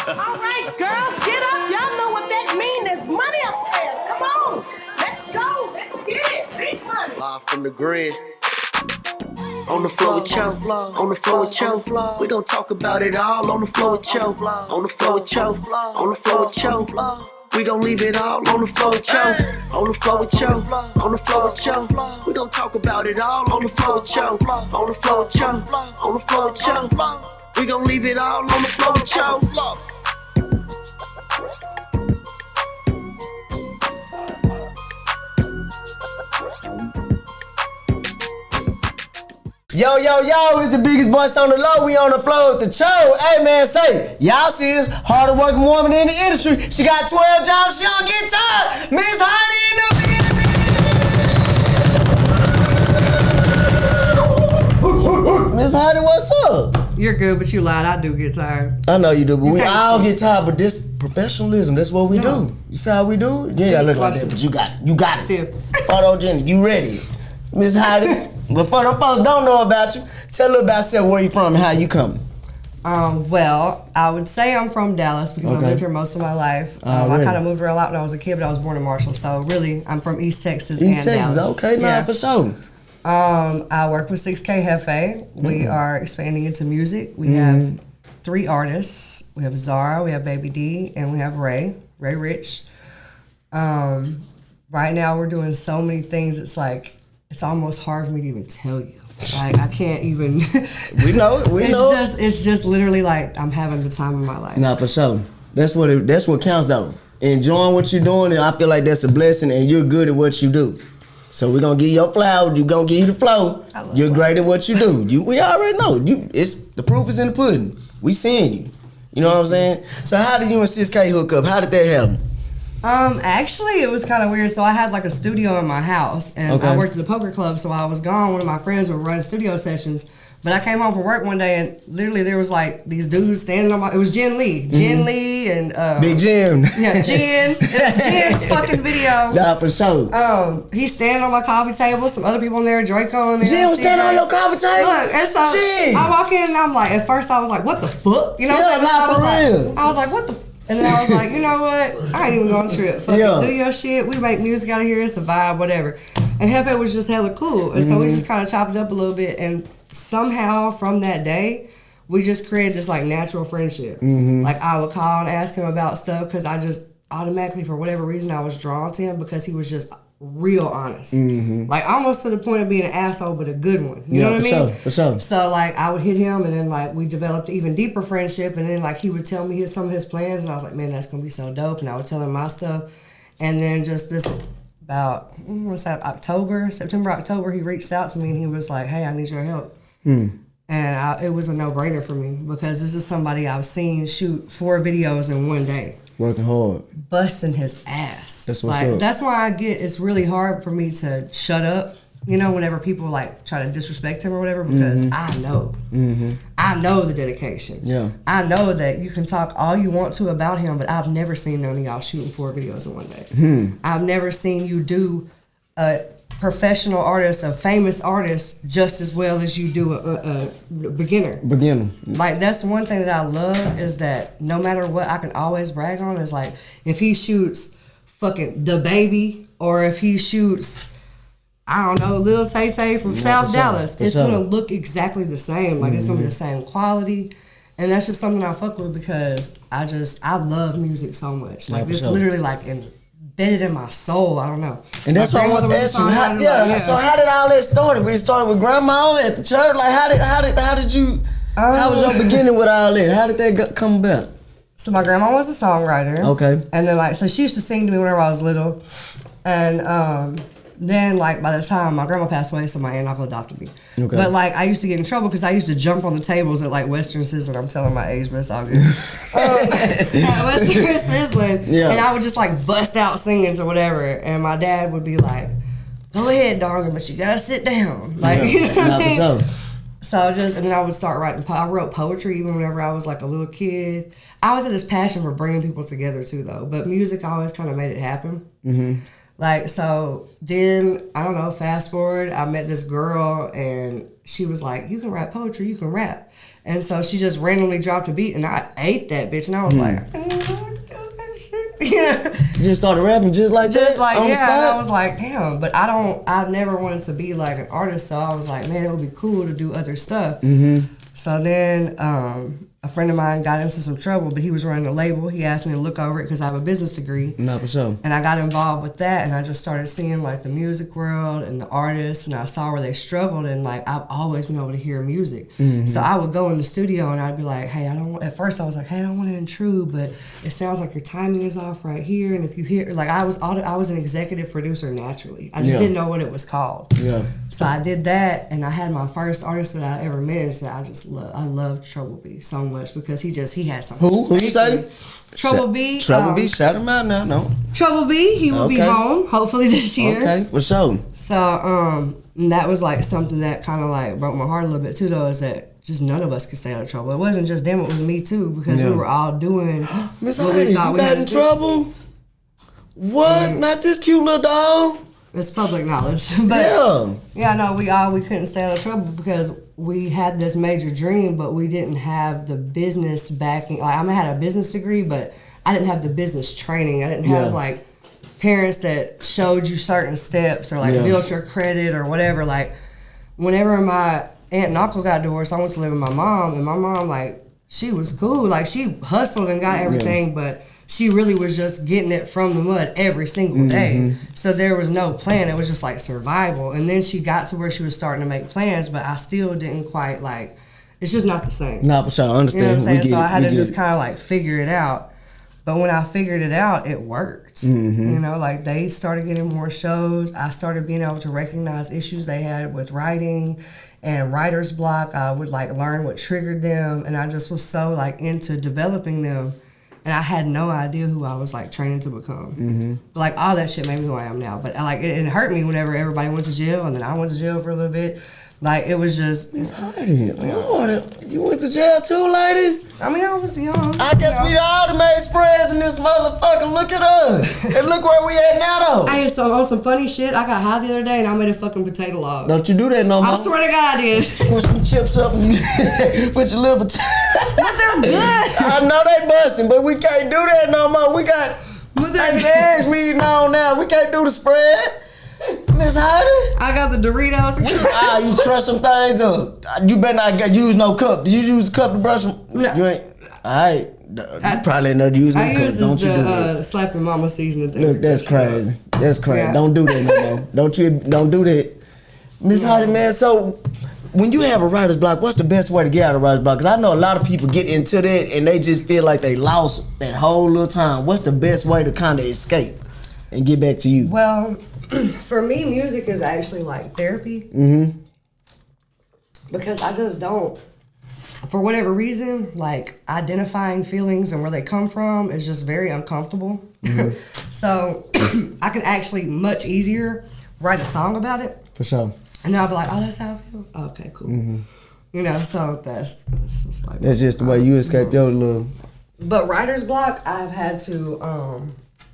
All right, girls, get up. Y'all know what that means. There's money upstairs. Come on. Let's go. Let's get it. Big money. Live from the grid. On the floor with Cho, on the floor with Cho. We gon' talk about it all on the floor with Cho, on the floor with Cho, on the floor with Cho. We gon' leave it all on the floor with Cho, on the floor with Cho, on the floor with Cho. We gon' talk about it all on the floor with Cho, on the floor with Cho, on the floor with Cho. We gon' leave it all on the floor with Cho. Yo, it's the biggest voice on the low. We on the floor with the Cho. Hey, man, say, y'all see this hardest working woman in the industry. She got 12 jobs. She don't get tired. Miss Heidi in the building. Miss Heidi, what's up? You're good, but you lied. I do get tired. I know you do, but we all get tired. But this professionalism, that's what we do. You see how we do it? Yeah, I look like that, but you got it. Still. Photogenic, you ready. Miss Heidi, before the folks don't know about you, tell a little about yourself, where you from and how you coming. Well, I would say I'm from Dallas because I've lived here most of my life. I kind of moved around a lot when I was a kid, but I was born in Marshall, so really I'm from East Texas and Dallas. Okay, now for sure. I work with 6K Hefe. We are expanding into music. We have 3 artists. We have Zara, we have Baby D, and we have Ray Rich. Right now we're doing so many things, it's almost hard for me to even tell you. Like, I can't even. We know it. It's just literally like I'm having the time of my life. Nah, for sure. That's what counts though. Enjoying what you're doing, and I feel like that's a blessing, and you're good at what you do. So we're gonna give you your flowers. You're gonna give you the flow. You're great at what you do. We already know. The proof is in the pudding. We seeing you. You know what I'm saying? So how did you and 6K hook up? How did that happen? Actually, it was kind of weird. So I had like a studio in my house, and I worked at the poker club. So I was gone. One of my friends would run studio sessions. But I came home from work one day, and literally there was like these dudes standing on it was Jen Lee, and Big Jim. Yeah, Jen. It's Jen's fucking video. Nah, for sure. He's standing on my coffee table. Some other people in there, Draco in there. Jen was standing on your coffee table. Look, and so I walk in, and I'm like, at first I was like, what the fuck? You know what I'm saying? Not for real. I was like, what the. And then I was like, you know what? I ain't even going to trip. Fuck it, do your shit. We make music out of here. It's a vibe, whatever. And Hefe was just hella cool. And so we just kind of chopped it up a little bit. And somehow from that day, we just created this like natural friendship. Like I would call and ask him about stuff because I just automatically, for whatever reason, I was drawn to him because he was just real honest. Like almost to the point of being an asshole, but a good one. You know what I mean? For sure. So like I would hit him, and then like we developed an even deeper friendship, and then like he would tell me some of his plans, and I was like, man, that's gonna be so dope. And I would tell him my stuff, and then just this about September, October, he reached out to me and he was like, hey, I need your help. And it was a no-brainer for me because this is somebody I've seen shoot 4 videos in one day. Working hard. Busting his ass. That's what's up. That's why it's really hard for me to shut up, you know, whenever people like try to disrespect him or whatever, because I know. I know the dedication. Yeah. I know that you can talk all you want to about him, but I've never seen none of y'all shooting 4 videos in one day. I've never seen you do a professional artist, a famous artist, just as well as you do a beginner. Like, that's one thing that I love is that no matter what, I can always brag on is like, if he shoots fucking The Baby, or if he shoots, I don't know, Lil Tay Tay from South Dallas, it's gonna look exactly the same. Like, it's gonna be the same quality. And that's just something I fuck with because I love music so much. Like, it's literally like embedded in my soul. I don't know. And that's what I want to ask you. So how did all that start? We started with grandma at the church. Like, how did you? How was your beginning with all that? How did that come about? So my grandma was a songwriter. Okay. And then so she used to sing to me whenever I was little, and then by the time my grandma passed away, so my aunt and uncle adopted me. Okay. But I used to get in trouble because I used to jump on the tables at Western Sizzling. I'm telling my age, but it's all good. At Western Sizzling, and I would just bust out singing or whatever, and my dad would be like, "Go ahead, darling, but you gotta sit down." You know what I mean? So and then I would start writing. I wrote poetry even whenever I was a little kid. I always had this passion for bringing people together too, though. But music always kind of made it happen. So then, I don't know, fast forward, I met this girl and she was like, you can write poetry, you can rap. And so she just randomly dropped a beat, and I ate that bitch, and I was like, I didn't know how to do that shit. Yeah. You just started rapping just like that? Just like, on the yeah, spot? and I was like, damn. But I never wanted to be like an artist, so I was like, man, it would be cool to do other stuff. Mm-hmm. So then a friend of mine got into some trouble, but he was running a label. He asked me to look over it because I have a business degree. No, for sure. And I got involved with that, and I just started seeing like the music world and the artists, and I saw where they struggled, and like I've always been able to hear music. Mm-hmm. So I would go in the studio and I'd be like, hey, at first I was like, hey, I don't want to intrude, but it sounds like your timing is off right here, and if you hear, like I was an executive producer naturally. I just didn't know what it was called. Yeah. So I did that, and I had my first artist that I ever managed that I loved Trouble B so much because he had something. Who you say? Trouble B. Trouble B, shout him out now, no. Trouble B, he will be home hopefully this year. Okay, for sure. So that was like something that kind of like broke my heart a little bit too, though, is that just none of us could stay out of trouble. It wasn't just them, it was me too, because we were all doing Miss Heidi, you got in trouble? What? Not this cute little dog? It's public knowledge. But we couldn't stay out of trouble because we had this major dream, but we didn't have the business backing. Like I had a business degree, but I didn't have the business training. I didn't have like parents that showed you certain steps or like built your credit or whatever. Like whenever my aunt and uncle got divorced, I went to live with my mom, and my mom, like, she was cool. Like she hustled and got everything, but she really was just getting it from the mud every single day. So there was no plan. It was just like survival. And then she got to where she was starting to make plans, but I still didn't quite like, it's just not the same. Not for sure, I understand. You know what I'm saying? So I had to just kind of like figure it out. But when I figured it out, it worked. You know, like they started getting more shows. I started being able to recognize issues they had with writing and writer's block. I would like learn what triggered them. And I just was so like into developing them. And I had no idea who I was like training to become. But like all that shit made me who I am now. But like it hurt me whenever everybody went to jail, and then I went to jail for a little bit. Like it was just. Heidi, you went to jail too, lady? I mean, I was young. I guess we all made spreads in this motherfucker. Look at us. And look where we at now, though. I had some funny shit. I got high the other day and I made a fucking potato log. Don't you do that no more. I swear to God I did. Switch some chips up and you put your little potato. But they're good. I know they busting, but we can't do that no more. We got steak and eggs we eating on now. We can't do the spread. Miss Heidi? I got the Doritos. You crush some things up. You better not use no cup. Did you use a cup to brush them? No. You ain't. Alright. You probably ain't never use no cup. I use Don't you do that. slap your mama seasoning thing. Look, that's crazy. That's crazy. Yeah. Don't do that no more. Don't do that. Miss Heidi, man, so when you have a writer's block, what's the best way to get out of writer's block? Because I know a lot of people get into that and they just feel like they lost that whole little time. What's the best way to kind of escape and get back to you? Well, for me, music is actually like therapy. Because I just don't, for whatever reason, like identifying feelings and where they come from is just very uncomfortable. So I can actually much easier write a song about it. For sure. And then I'll be like, oh, that's how I feel? Okay, cool. You know, so that's just like... That's just the way you escape your little... But writer's block, I've had to,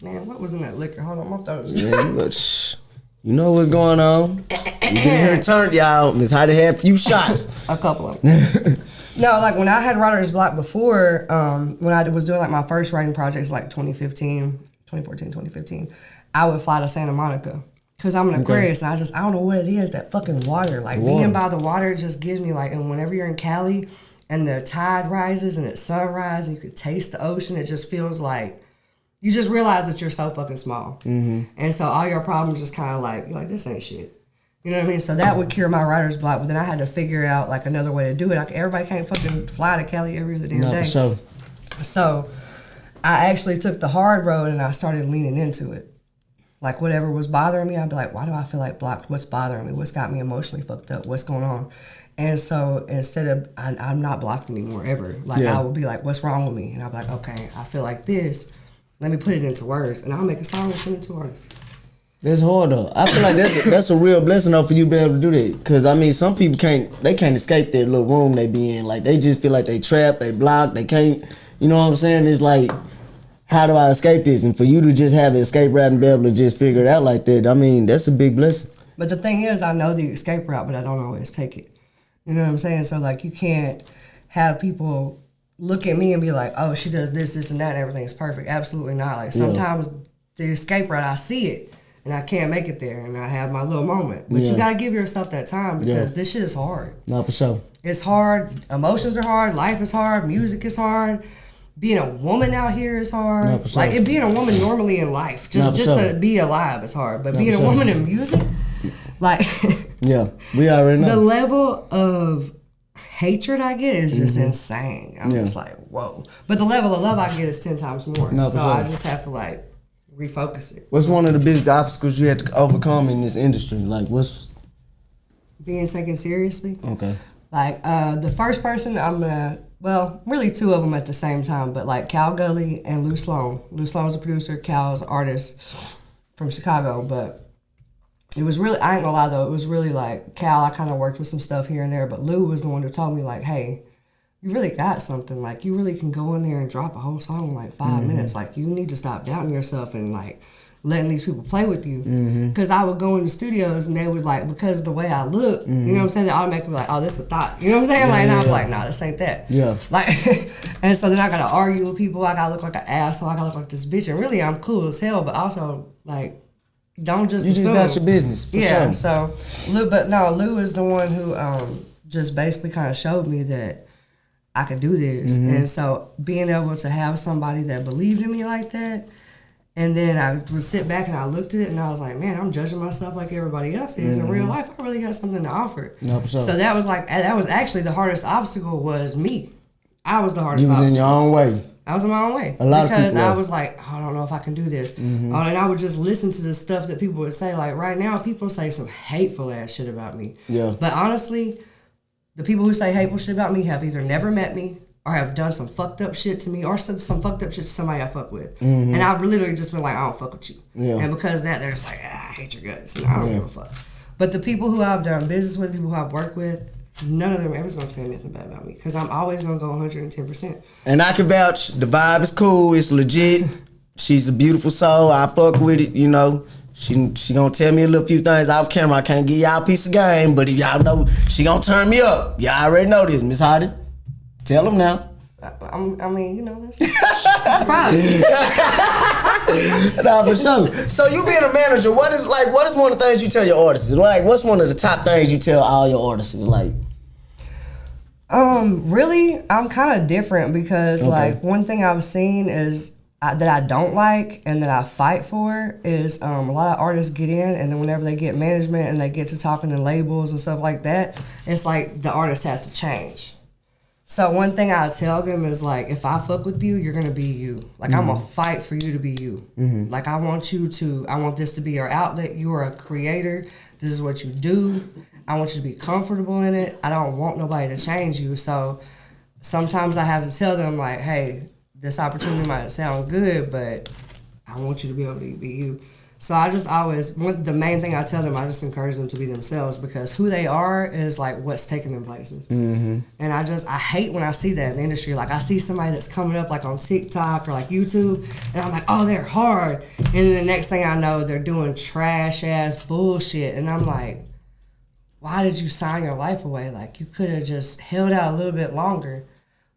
man, what was in that liquor? Hold on, my throat is... You know what's going on. You been here turned, y'all. Miss Heidi had a few shots. A couple of them. No, like when I had writer's block before, when I was doing like my first writing projects, like 2015, I would fly to Santa Monica. Because I'm an Aquarius, and I don't know what it is, that fucking water. Like, being by the water just gives me, like, and whenever you're in Cali, and the tide rises, and it's sunrise, and you can taste the ocean, it just feels like, you just realize that you're so fucking small. And so all your problems just kind of like, you're like, this ain't shit. You know what I mean? So that would cure my writer's block, but then I had to figure out, like, another way to do it. Like, everybody can't fucking fly to Cali every other damn day. For sure. So I actually took the hard road, and I started leaning into it. Like, whatever was bothering me, I'd be like, why do I feel like blocked? What's bothering me? What's got me emotionally fucked up? What's going on? And so instead of, I'm not blocked anymore, ever. Like, I will be like, what's wrong with me? And I'll be like, okay, I feel like this. Let me put it into words. And I'll make a song and send it to artists. That's hard, though. I feel like that's a real blessing, though, for you to be able to do that. Because, I mean, some people can't escape that little room they be in. Like, they just feel like they trapped, they blocked, they can't, you know what I'm saying? It's like, how do I escape this? And for you to just have an escape route and be able to just figure it out like that, I mean, that's a big blessing. But the thing is, I know the escape route, but I don't always take it. You know what I'm saying? So, like, you can't have people look at me and be like, oh, she does this, and that, and everything's perfect. Absolutely not. Like, sometimes the escape route, I see it, and I can't make it there, and I have my little moment. But you got to give yourself that time because this shit is hard. No, for sure. It's hard. Emotions are hard. Life is hard. Music is hard. Being a woman out here is hard. No, for sure. Like, it being a woman normally in life, just to be alive is hard. But being a woman in music, like... Yeah, we already know. The level of hatred I get is just insane. I'm just like, whoa. But the level of love I get is 10 times more. No, so sure. I just have to like refocus it. What's one of the biggest obstacles you had to overcome in this industry? Like, what's being taken seriously? Okay. Like the first person really 2 of them at the same time, but like Cal Gully and Lou Sloan. Lou Sloan's a producer, Cal's an artist from Chicago, but it was really, I ain't gonna lie though, it was really like, Cal, I kind of worked with some stuff here and there, but Lou was the one who told me like, hey, you really got something. Like, you really can go in there and drop a whole song in like 5 minutes. Like, you need to stop doubting yourself and like letting these people play with you. Because I would go in the studios and they would like, because of the way I look, you know what I'm saying, they automatically be like, oh, this is a thought. You know what I'm saying? And I'd be like, nah, this ain't that. Yeah. Like, and so then I gotta argue with people. I gotta look like an asshole. I gotta look like this bitch. And really, I'm cool as hell, but also like, don't just assume. You just got your business, for sure. So Lou is the one who just basically kind of showed me that I could do this. And so being able to have somebody that believed in me like that, and then I would sit back and I looked at it and I was like, man, I'm judging myself like everybody else is. In real life, I really got something to offer. No, for sure. So that was actually the hardest obstacle was me. I was the hardest obstacle. You was in your own way. I was in my own way. A lot because of people I was like, oh, I don't know if I can do this. And I would just listen to the stuff that people would say. Like right now, people say some hateful ass shit about me. Yeah. But honestly, the people who say hateful shit about me have either never met me or have done some fucked up shit to me or said some fucked up shit to somebody I fuck with. And I've literally just been like, I don't fuck with you. Yeah. And because of that, they're just like, I hate your guts. And I don't give a fuck. But the people who I've done business with, people who I've worked with, none of them ever going to tell you anything bad about me because I'm always going to go 110%. And I can vouch, the vibe is cool, it's legit. She's a beautiful soul, I fuck with it, you know. She gonna tell me a little few things off camera. I can't give y'all a piece of game, but if y'all know, she gonna turn me up. Y'all already know this, Miss Heidi. Tell them now. I mean, you know, that's a problem. Nah, for sure. So you being a manager, what is one of the things you tell your artists? Like, what's one of the top things you tell all your artists? Like, really, I'm kind of different because like one thing I've seen is that I don't like and that I fight for is a lot of artists get in and then whenever they get management and they get to talking to labels and stuff like that, it's like the artist has to change. So one thing I tell them is like, if I fuck with you, you're gonna be you. Like I'm gonna fight for you to be you. Like I want this to be your outlet. You are a creator. This is what you do. I want you to be comfortable in it. I don't want nobody to change you. So sometimes I have to tell them like, hey, this opportunity might sound good, but I want you to be able to be you. So I just the main thing I tell them, I just encourage them to be themselves because who they are is like what's taking them places. And I hate when I see that in the industry. Like I see somebody that's coming up like on TikTok or like YouTube and I'm like, oh, they're hard. And then the next thing I know, they're doing trash ass bullshit. And I'm like, why did you sign your life away? Like you could have just held out a little bit longer.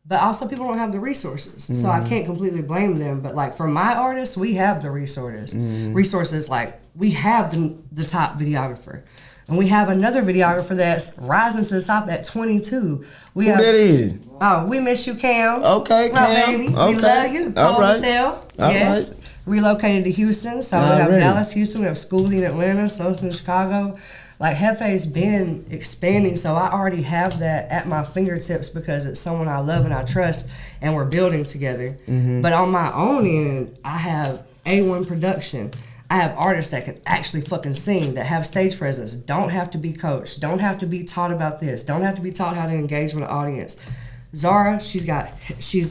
But also people don't have the resources. So I can't completely blame them. But like for my artists, we have the resources. Resources like we have the top videographer. And we have another videographer that's rising to the top at 22. Who that is? Oh, we miss you, Cam. Okay, Cam. Baby. Okay. We love you. All right. Yes. Right. Relocated to Houston. So we have Dallas, Houston. We have Schoolie in Atlanta. So it's in Chicago. Like Hefe's been expanding, so I already have that at my fingertips because it's someone I love and I trust, and we're building together. But on my own end, I have A1 production. I have artists that can actually fucking sing, that have stage presence, don't have to be coached, don't have to be taught about this, don't have to be taught how to engage with the audience. Zara, she's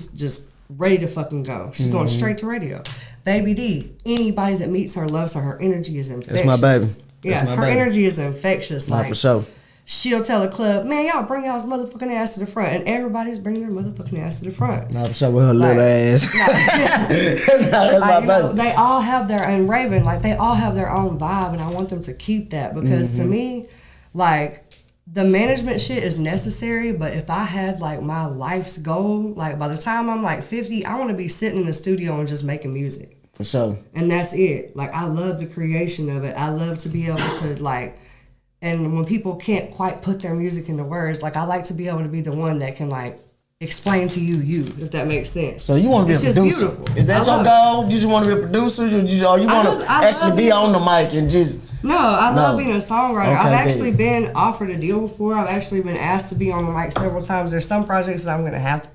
just ready to fucking go. She's going straight to radio. Baby D, anybody that meets her loves her. Her energy is infectious. That's my baby. Yeah, her energy is infectious. Like, for sure. She'll tell a club, man, y'all bring y'all's motherfucking ass to the front. And everybody's bringing their motherfucking ass to the front. Nah, for sure, with her little ass. That's my baby. They all have their, and Raven, like, they all have their own vibe, and I want them to keep that. Because to me, like, the management shit is necessary, but if I had like my life's goal, like by the time I'm like 50, I want to be sitting in the studio and just making music. For sure. And that's it. Like, I love the creation of it. I love to be able to like, and when people can't quite put their music into words, like I like to be able to be the one that can like explain to you, if that makes sense. So you want to be a producer? Beautiful. Is that your goal? You just want to be a producer, or you want to actually be on the mic and just? No, I love being a songwriter. Okay, I've actually been offered a deal before. I've actually been asked to be on the mic several times. There's some projects that I'm going to have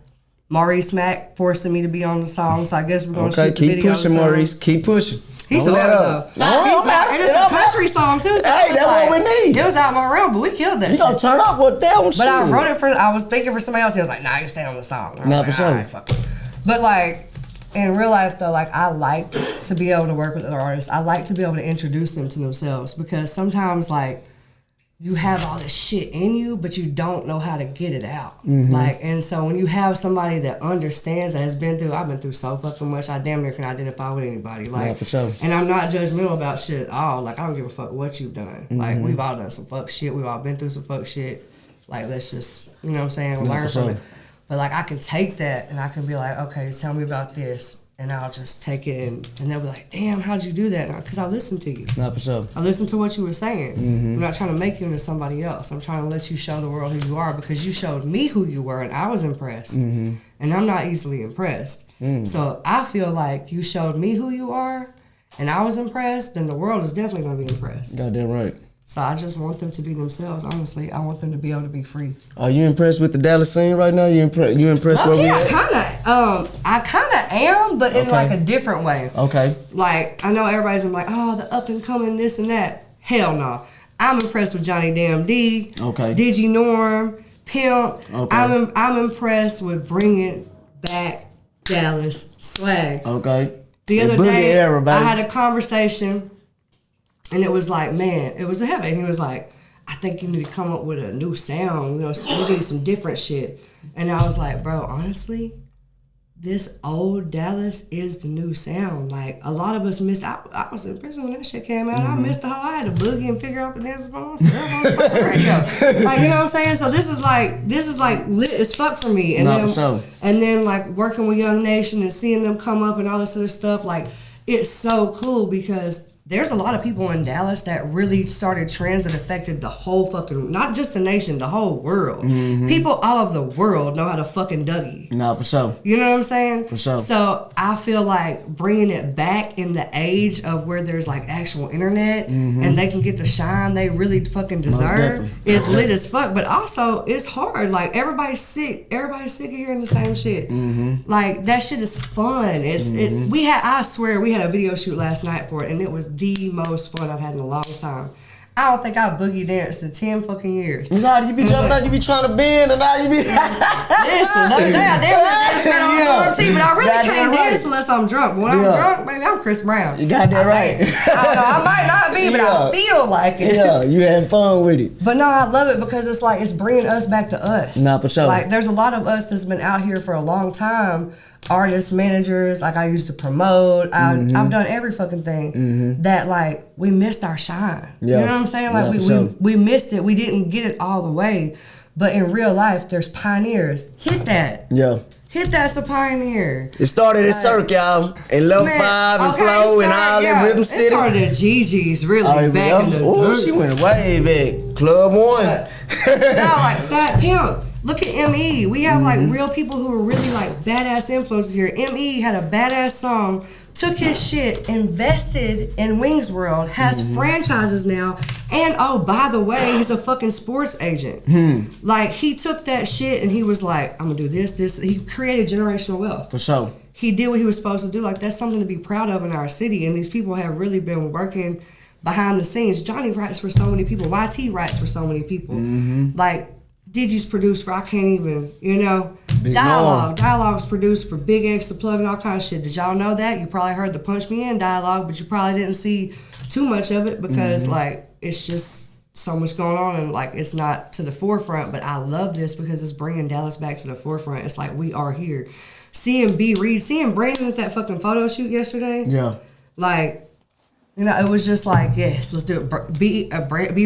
Maurice Mack forcing me to be on the song, so I guess we're going to shoot the video. Keep pushing, Maurice. Keep pushing. He's hard though. And it's a country song too. So hey, that's like, what we need. It was out my realm, but we killed that. You gonna turn up with that one? But I wrote it I was thinking for somebody else. He was like, "Nah, you stay on the song." Nah, for sure. Fuck it. But like in real life though, like I like to be able to work with other artists. I like to be able to introduce them to themselves, because sometimes like you have all this shit in you, but you don't know how to get it out. Like, and so when you have somebody that understands, that has been through, I've been through so fucking much, I damn near can identify with anybody. Like, yeah, for sure. And I'm not judgmental about shit at all. Like, I don't give a fuck what you've done. Like, we've all done some fuck shit. We've all been through some fuck shit. Like, let's just, you know what I'm saying, learn from it. But like, I can take that and I can be like, okay, tell me about this. And I'll just take it and they'll be like, damn, how'd you do that? Because I listened to you. Not for sure. I listened to what you were saying. I'm not trying to make you into somebody else. I'm trying to let you show the world who you are, because you showed me who you were and I was impressed. And I'm not easily impressed. So I feel like you showed me who you are and I was impressed, then the world is definitely going to be impressed. Goddamn right. So I just want them to be themselves, honestly. I want them to be able to be free. Are you impressed with the Dallas scene right now? You impressed where we at? I kind of am, but in like a different way. Okay. Like, I know everybody's like, oh, the up and coming this and that. Hell no. I'm impressed with Johnny Damn D. Okay. Digi Norm, Pimp. Okay. I'm impressed with bringing back Dallas swag. Okay. The other day, I had a conversation. And it was like, man, it was heavy. And he was like, I think you need to come up with a new sound. You know, we need some different shit. And I was like, bro, honestly, this old Dallas is the new sound. Like, a lot of us missed out. I was in prison when that shit came out. I missed the whole, I had to boogie and figure out the dance on the radio. Like, you know what I'm saying? So this is like lit as fuck for me. And then, for sure. And then like working with Young Nation and seeing them come up and all this other stuff, like, it's so cool, because there's a lot of people in Dallas that really started trends that affected the whole fucking, not just the nation, the whole world. People all over the world know how to fucking Dougie. No, for sure. You know what I'm saying? For sure. So I feel like bringing it back in the age of where there's like actual internet and they can get the shine they really fucking deserve is lit as fuck. But also it's hard. Like, everybody's sick. Everybody's sick of hearing the same shit. Like, that shit is fun. I swear we had a video shoot last night for it, and it was the most fun I've had in a long time. I don't think I boogie danced in 10 fucking years. It's how you be jumping out, you be trying to bend, and now you be... Listen, but I really can't dance unless I'm drunk. When I'm drunk, baby, I'm Chris Brown. You got that right. I don't know, I might not be, but I feel like it. Yeah, you having fun with it. But no, I love it because it's like, it's bringing us back to us. Nah, for sure. Like, there's a lot of us that's been out here for a long time, artists, managers, like I used to promote. I've done every fucking thing that like we missed our shine. Yeah. You know what I'm saying? Like we missed it. We didn't get it all the way. But in real life, there's pioneers. Hit that. Yeah. Hit that's a pioneer. It started at Cirque, y'all, and Level 5 and Flow and all that Rhythm City. It started at Gigi's, really, back in the dirt. She went way back. Club 1. Now, like Fat Pimp. Look at M.E. We have like real people who are really like badass influences here. M.E. had a badass song, took his shit, invested in Wings World, has franchises now, and oh, by the way, he's a fucking sports agent. Like, he took that shit and he was like, I'm gonna do this. He created generational wealth. For sure. He did what he was supposed to do. Like, that's something to be proud of in our city, and these people have really been working behind the scenes. Johnny writes for so many people. YT writes for so many people. Like, Digi's produced for, I can't even, you know. Big Dialogue. Dialogue's produced for Big X, The Plug, and all kinds of shit. Did y'all know that? You probably heard the Punch Me In dialogue, but you probably didn't see too much of it because, like, it's just so much going on and, like, it's not to the forefront. But I love this because it's bringing Dallas back to the forefront. It's like, we are here. Seeing Brandon at that fucking photo shoot yesterday. Yeah. Like, You know, it was just like, yes, let's do it. B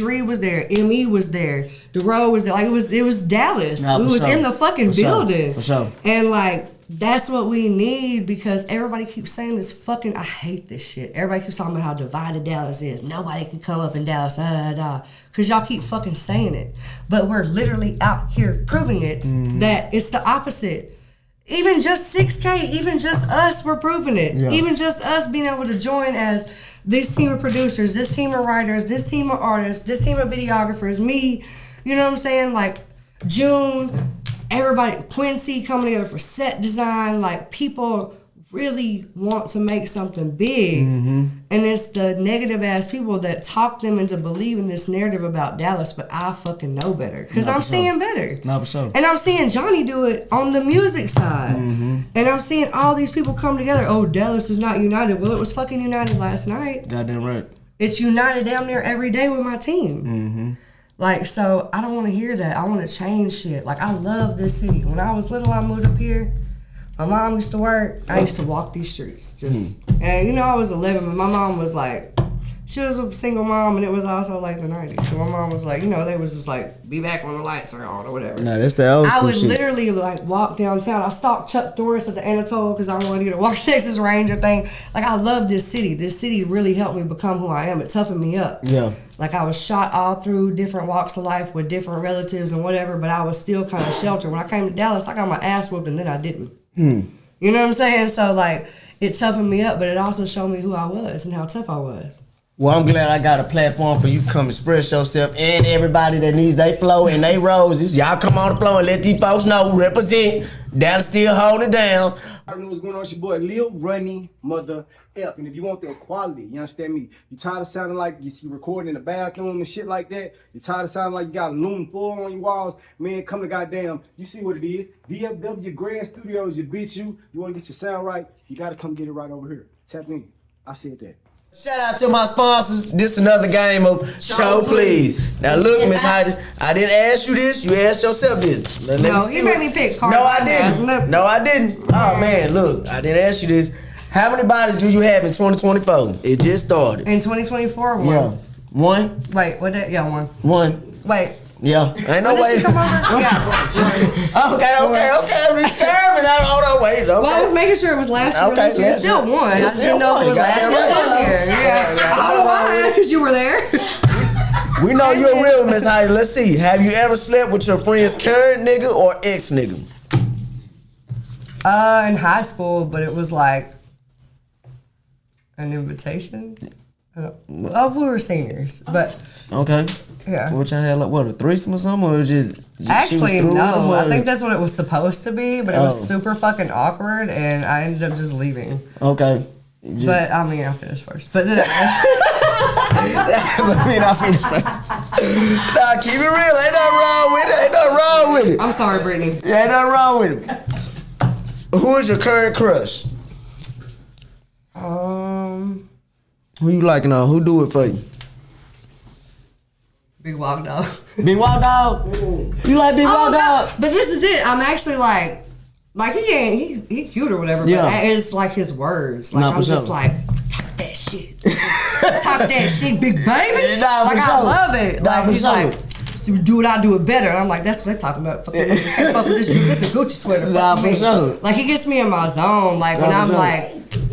Reed was there, ME was there, DeRoe was there. Like it was Dallas. Nah, we was sure. in the fucking building. For sure. And like that's what we need because everybody keeps saying this fucking. I hate this shit. Everybody keeps talking about how divided Dallas is. Nobody can come up in Dallas, because y'all keep fucking saying it. But we're literally out here proving it that it's the opposite. Even just 6K, even just us, we're proving it. Yeah. Even just us being able to join as this team of producers, this team of writers, this team of artists, this team of videographers, me, you know what I'm saying? Like June, everybody, Quincy coming together for set design. Like people really want to make something big. And it's the negative ass people that talk them into believing this narrative about Dallas, but I fucking know better. Because I'm seeing better. Not for sure. And I'm seeing Johnny do it on the music side. And I'm seeing all these people come together. Oh, Dallas is not united. Well, it was fucking united last night. Goddamn right. It's united damn near every day with my team. Like, so I don't want to hear that. I want to change shit. Like, I love this city. When I was little, I moved up here. My mom used to work. I used to walk these streets. And, you know, I was 11, but my mom was like, she was a single mom, and it was also like the 90s. So my mom was like, you know, they was just like, be back when the lights are on or whatever. No, that's the old school I would shit. literally like walk downtown. I stalked Chuck Norris at the Anatole because I wanted to get a Walk Texas Ranger thing. Like, I love this city. This city really helped me become who I am. It toughened me up. Yeah. Like, I was shot all through different walks of life with different relatives and whatever, but I was still kind of sheltered. When I came to Dallas, I got my ass whooped and then I didn't. You know what I'm saying? So, like, it toughened me up, but it also showed me who I was and how tough I was. Well, I'm glad I got a platform for you to come express yourself and everybody that needs their flow and their roses. Y'all come on the floor and let these folks know, represent. Dallas still holding it down. I know what's going on. It's your boy Lil Runny Mother F. And if you want that quality, you understand me? You tired of sounding like you recording in the bathroom and shit like that? You tired of sounding like you got aluminum foil on your walls? Man, come to goddamn, you see what it is. VFW Grand Studios, you bitch you. You want to get your sound right? You got to come get it right over here. Tap in. I said that. Shout out to my sponsors. This another game of Show Please. Now look, Miss Heidi, I didn't ask you this. You asked yourself this. No, you made me pick cards. No, I didn't. No, I didn't. Oh man, look, I didn't ask you this. How many bodies do you have in 2024? It just started. In 2024, one. Yeah. One? Wait, what that? Yeah, one. One. Wait. Yeah. Ain't no When way. did she come over? Yeah. Okay. I'm disturbing. Hold on, wait. Okay. Well, I was making sure it was last year. Okay, This year. It's still one. I just didn't know if it was last year or this year. Yeah. I don't know why, because you were there. We know you're real, Miss Heidi. Let's see. Have you ever slept with your friend's current nigga or ex nigga? In high school, but it was like an invitation. Oh, we were seniors, but Okay. yeah. What y'all had, like, what, a threesome or something? Or just Actually, no. I think that's what it was supposed to be, but it was super fucking awkward, and I ended up just leaving. Okay. But I mean, I finished first. But then I finished first. Nah, keep it real. Ain't nothing wrong with it. Ain't nothing wrong with it. I'm sorry, Brittany. Yeah, ain't nothing wrong with it. Who is your current crush? Who you liking on? Who do it for you? Big Walk Dog. Big Walk Dog? You like Big Walk Dog? But this is it. I'm actually like he cute or whatever, Yeah. but it's like his words. Like, I'm just like, talk that shit. Talk that shit, big baby. Nah, like, I love it. Nah, Like, he's for sure. like, so you do it, I do it better. And I'm like, that's what they're talking about. Fuck this, fuck with this, this is a Gucci sweater. Nah, Fuck for me. sure. Like, he gets me in my zone. Like, when Nah, I'm for sure. like,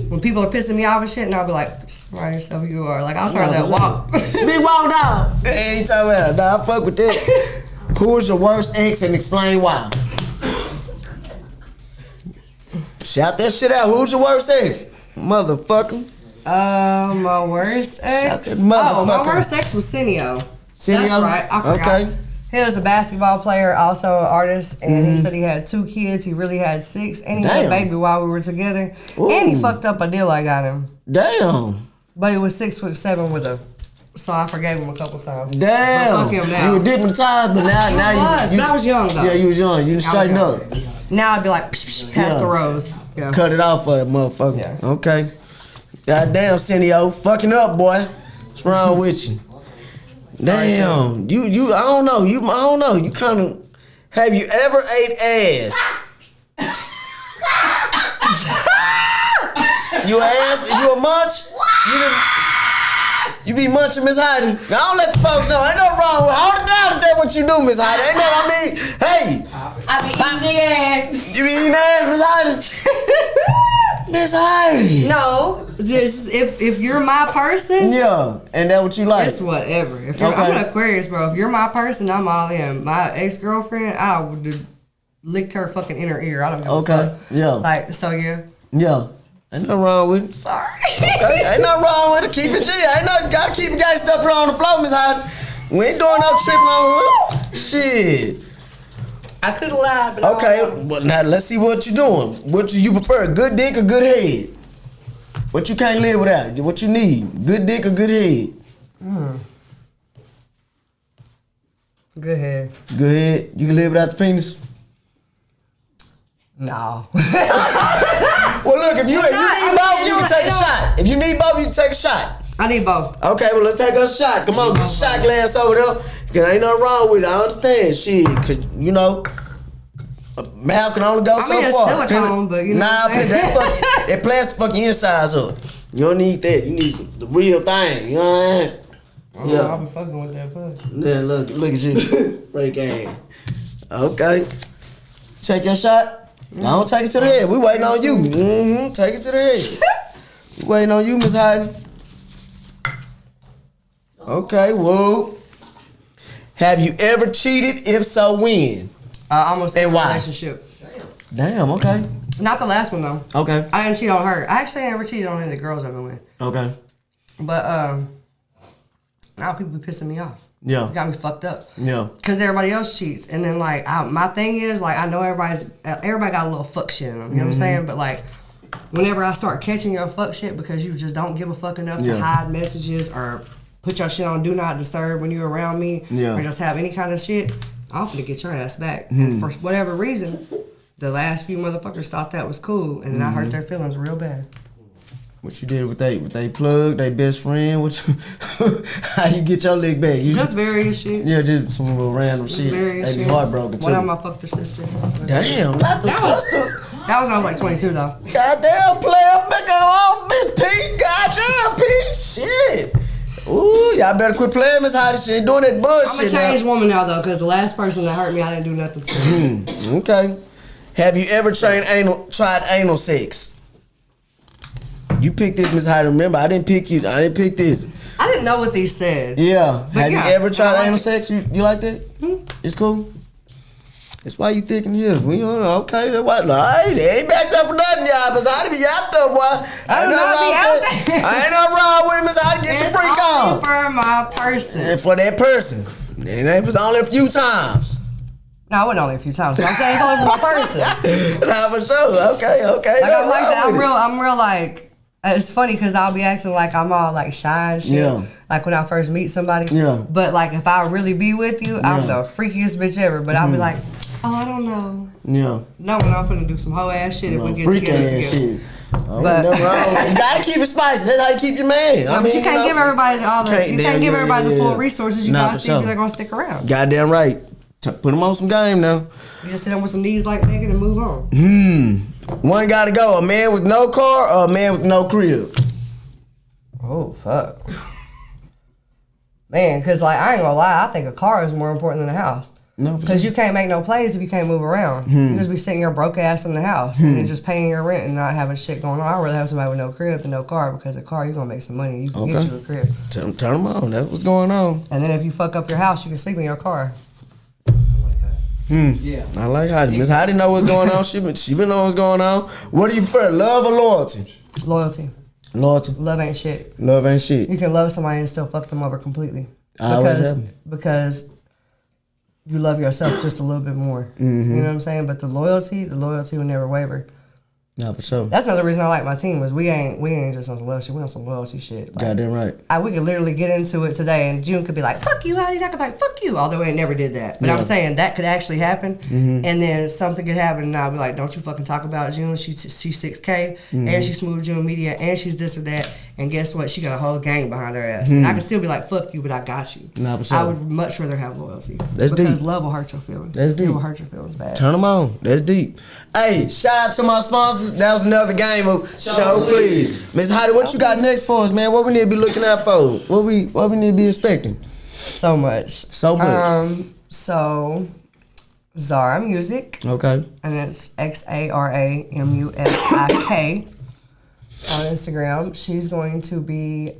when people are pissing me off and shit, and I'll be like, right yourself, you are. Like, I'll turn that walk. Big Walk Dog. Hey, you talking about? Nah, I fuck with that. Who is your worst ex and explain why? Shout that shit out. Who's your worst ex? Motherfucker. My worst Shout ex? that Oh, my motherfucker. worst ex was Cineo. Cineo? That's right. I forgot. Okay. He was a basketball player, also an artist, and he said he had 2 kids. He really had 6, and he had a Damn. baby while we were together. Ooh. And he fucked up a deal I got him. Damn. But he was 6'7" with a, so I forgave him a couple times. Damn. But fuck him now. You were dignitized, but now I was, you but I was young though. Yeah, you was young. You done straighten up. Now I'd be like, psh, psh, pass Yeah. the rose. Yeah. Cut it off for that motherfucker. Yeah. Okay. Goddamn, Cineo. Fucking up, boy. What's wrong with you? Damn. You I don't know. I don't know. You kind of, have you ever ate ass? You a munch? You done, You be munching, Miss Heidi. Now, don't let the folks know. Ain't nothing wrong with hold it down if that's what you do, Miss Heidi. Ain't nothing, I mean, hey. I be eating ass. You be eating ass, Miss Heidi? Miss Heidi. No, just if you're my person. Yeah, and that what you like? It's whatever. If you're, I'm an Aquarius, bro. If you're my person, I'm all in. My ex-girlfriend, I would have licked her fucking inner ear. I don't give a fuck. Yeah. Like, so yeah. Yeah. Ain't nothing wrong with it. Sorry. Okay. Ain't nothing wrong with it. Keep it G. Ain't nothing. Gotta keep it gangsta up here on the floor, Miss Heidi. We ain't doing no tripping on here. Shit. I could have lied, but Okay. Well, now let's see what you doing. What do you prefer? Good dick or good head? What you can't live without? What you need? Good dick or good head? Good head. Good head. You can live without the penis? No. Well, look, if you need both, you can take a shot. If you need both, you can take a shot. I need both. Okay, well, let's take a shot. Come on, get a shot glass over there. Cause ain't nothing wrong with it. I understand. Shit, cause you know, a mouth can only go so it's far. silicone, but you know. Nah, that plastic fucking insides up. You don't need that. You need the real thing. You know what I mean? I'll be fucking with that fuck. Yeah, look at you. Break ass. Okay. Take your shot. I don't take it to the head. We waiting on you. Mm-hmm. Take it to the head. We waiting on you, Miss Heidi. Okay, whoa. Have you ever cheated? If so, when? Almost And every why? relationship. Damn, okay. Not the last one though. Okay. I didn't cheat on her. I actually never cheated on any of the girls I've been with. Okay. But now people be pissing me off. Yeah. Got me fucked up. Yeah. Cause everybody else cheats, and then like my thing is like I know everybody got a little fuck shit in them. You know what I'm saying? But like whenever I start catching your fuck shit because you just don't give a fuck enough to hide messages or put your shit on do not disturb when you're around me, or just have any kind of shit, I'm finna get your ass back. And for whatever reason, the last few motherfuckers thought that was cool, and then I hurt their feelings real bad. What you did with they plug, they best friend? How you get your leg back? You Just various shit. Yeah, just some little random Just shit. various They be shit. heartbroken too. One time I fucked her sister. Damn, not the sister. That was when I was like 22 though. Goddamn, player, make on Miss P. Goddamn, P. Shit. Ooh, y'all better quit playing Miss Heidi. She ain't doing that bullshit. I'm a changed woman now though, because the last person that hurt me, I didn't do nothing to. Okay. Have you ever tried anal sex? You picked this, Miss Heidi. Remember, I didn't pick you. I didn't pick this. I didn't know what these said. Yeah. But Have yeah, you ever tried I like anal it. sex? You like that? It's cool. That's why you thick in here. We don't know. Okay, that's why. No, they ain't backed up for nothing, y'all. Miss Heidi be out there, boy. I don't know, be out there. I ain't nothing wrong with it, Miss Heidi. Get your It's freak only on. for my person. And for that person. And it was only a few times. No, I went only a few times. But I'm saying it's only for my person. Nah, for sure. Okay. Like I'm like that. Nothing wrong with I'm real like. It's funny because I'll be acting like I'm all like shy and shit. Yeah. Like when I first meet somebody. Yeah. But like if I really be with you, I'm the freakiest bitch ever. But I'll be like, oh, I don't know. Yeah. No, I'm finna do some whole ass shit if we get freak together. ass shit. But Nothing wrong. You gotta keep it spicy. That's how you keep your man. I mean, but you can't give everybody all the. You can't give everybody the full yeah. resources. You Nah, gotta for see sure. if they're gonna stick around. Goddamn right. Put them on some game now. You just sit them with some knees like nigga and move on. One gotta go. A man with no car or a man with no crib? Oh fuck. Man, cause like I ain't gonna lie, I think a car is more important than a house. No, for Cause sure. you can't make no plays if you can't move around. You just be sitting your broke ass in the house and then just paying your rent and not having shit going on. I'd rather have somebody with no crib than no car because a car you gonna make some money. You can get you a crib. Turn them on. That's what's going on. And then if you fuck up your house, you can sleep in your car. Yeah. I like Heidi. Miss Heidi know what's going on. She been know what's going on. What do you prefer, love or loyalty? Loyalty. Loyalty. Love ain't shit. Love ain't shit. You can love somebody and still fuck them over completely. Always happen. Because you love yourself just a little bit more. You know what I'm saying? But the loyalty will never waver. Nah, for sure. That's another reason I like my team is we ain't just on some loyalty. We on some loyalty shit. Like, Goddamn right. we could literally get into it today, and June could be like, "Fuck you, Heidi." I could be like, "Fuck you," although it never did that. But I'm saying that could actually happen, and then something could happen, and I'll be like, "Don't you fucking talk about June? She's 6K, and she's Smooth June Media, and she's this or that, And guess what? She got a whole gang behind her ass. And I can still be like, fuck you, but I got you. Nah, for sure. I would much rather have loyalty. That's because deep. love will hurt your feelings. That's deep. It will hurt your feelings bad. Turn them on. That's deep. Hey, shout out to my sponsors. That was another game of Show Please. Miss Heidi, what you got next for us, man? What we need to be looking out for? What we need to be expecting? So much. So much. So Zara Music. Okay. And it's XARAMUSIK on Instagram. She's going to be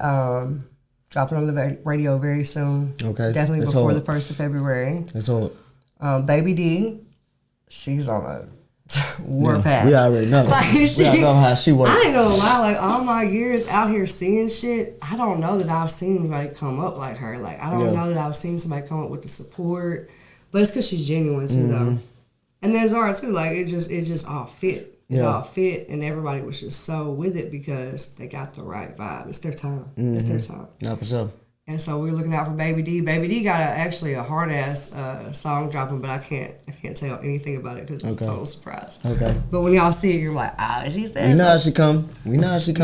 dropping on the radio very soon. Okay. Definitely That's before hard. the 1st of February. That's all. Baby D, she's on a warpath. We already know. Like, we already know how she works. I ain't gonna lie, like all my years out here seeing shit, I don't know that I've seen anybody come up like her. Like I don't know that I've seen somebody come up with the support. But it's because she's genuine too, though. And then Zara too. Like it just all fit. It all fit, and everybody was just so with it because they got the right vibe. It's their time. It's their time. Not for sure. And so we're looking out for Baby D. Baby D got actually a hard ass song dropping, but I can't tell anything about it because it's a total surprise. Okay. But when y'all see it, you're like, she said. We know how she come.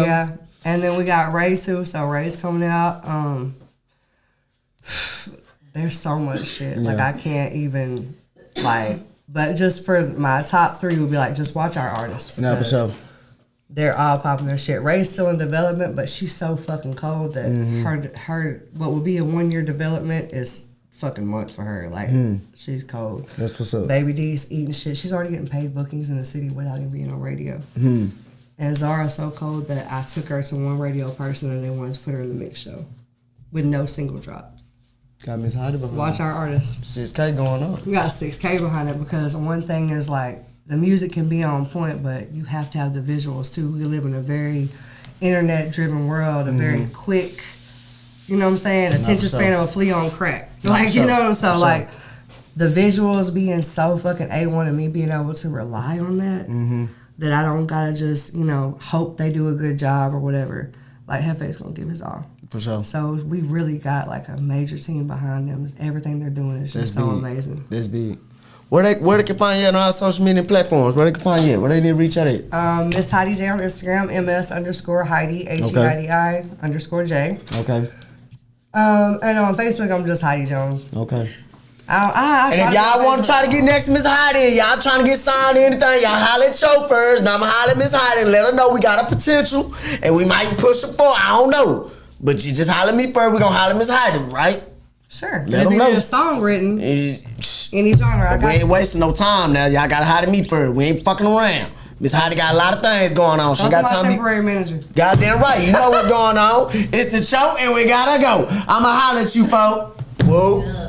Yeah. And then we got Ray too. So Ray's coming out. There's so much shit. Like I can't even but just for my top 3 would be like just watch our artists. No, for sure. They're all popular shit. Ray's still in development, but she's so fucking cold that her what would be a 1-year development is fucking months for her. Like she's cold. That's what's up. Baby D's eating shit. She's already getting paid bookings in the city without even being on radio. And Zara's so cold that I took her to one radio person and they wanted to put her in the mix show with no single drop. Got Miss Heidi behind. Watch our artists. 6K going up. We got 6K behind it because one thing is like the music can be on point, but you have to have the visuals too. We live in a very internet-driven world, a very quick, you know what I'm saying, attention span of a flea on crack. Like, you know, so like the visuals being so fucking A1 and me being able to rely on that, that I don't gotta just, you know, hope they do a good job or whatever. Like Hefe's gonna give his all. For sure. So we really got like a major team behind them. Everything they're doing is just so amazing. That's big. Where they can find you on our social media platforms? Where they can find you? Where they need to reach out at? Miss Heidi J on Instagram, MS_Heidi, HEIDI_J. Okay. And on Facebook, I'm just Heidi Jones. Okay. And if y'all want to try to get next to Miss Heidi, y'all trying to get signed or anything, y'all holler at Cho first. Now I'm going to holler at Miss Heidi and let her know we got a potential and we might push her for, I don't know. But you just holler at me first, we going to holler at Miss Heidi, right? Sure. Let if them you know. need a song written, any genre, We ain't wasting no time now. Y'all got to holler at me first. We ain't fucking around. Miss Heidi got a lot of things going on. She got my time to temporary manager. Goddamn right. You know what's going on. It's the show and we got to go. I'm going to holler at you, folks. Whoa.